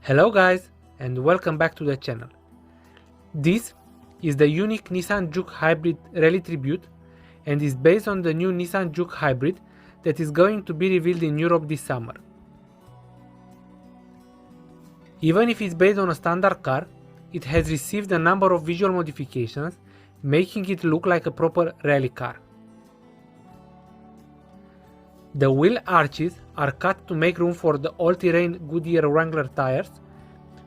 Hello guys, and welcome back to the channel. This is the unique Nissan JUKE Hybrid Rally Tribute and is based on the new Nissan JUKE Hybrid that is going to be revealed in Europe this summer. Even if it's based on a standard car, it has received a number of visual modifications, making it look like a proper rally car. The wheel arches are cut to make room for the all-terrain Goodyear Wrangler tires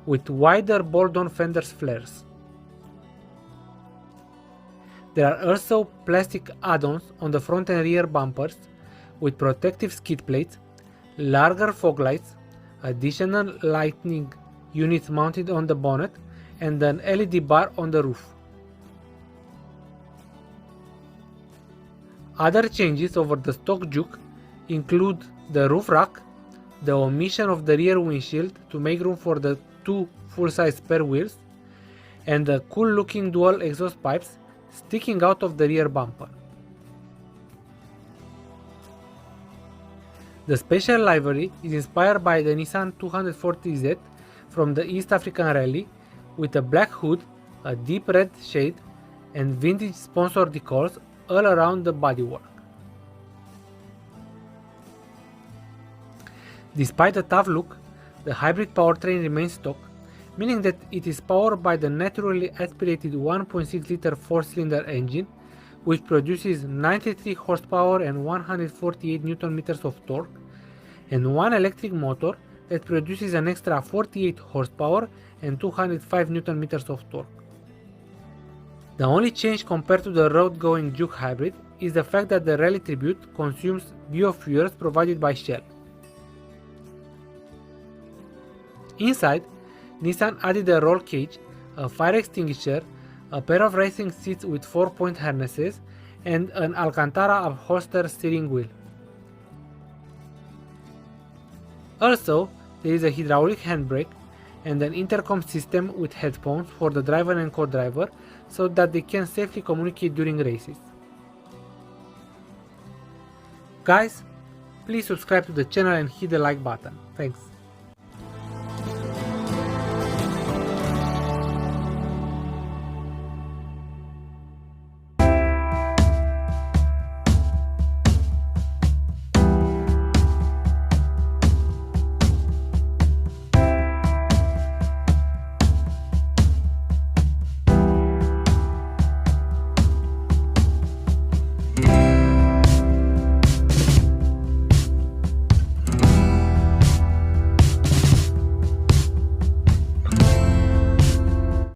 with wider bolt-on fenders flares. There are also plastic add-ons on the front and rear bumpers with protective skid plates, larger fog lights, additional lighting units mounted on the bonnet, and an LED bar on the roof. Other changes over the stock JUKE include the roof rack, the omission of the rear windshield to make room for the two full-size spare wheels, and the cool-looking dual exhaust pipes sticking out of the rear bumper. The special livery is inspired by the Nissan 240Z from the East African Rally, with a black hood, a deep red shade, and vintage sponsor decals all around the bodywork. Despite the tough look, the hybrid powertrain remains stock, meaning that it is powered by the naturally aspirated 1.6-liter 4-cylinder engine, which produces 93 horsepower and 148 Nm of torque, and one electric motor that produces an extra 48 horsepower and 205 Nm of torque. The only change compared to the road-going JUKE hybrid is the fact that the Rally Tribute consumes biofuels provided by Shell. Inside, Nissan added a roll cage, a fire extinguisher, a pair of racing seats with 4-point harnesses, and an Alcantara upholstered steering wheel. Also, there is a hydraulic handbrake and an intercom system with headphones for the driver and co-driver so that they can safely communicate during races. Guys, please subscribe to the channel and hit the like button. Thanks.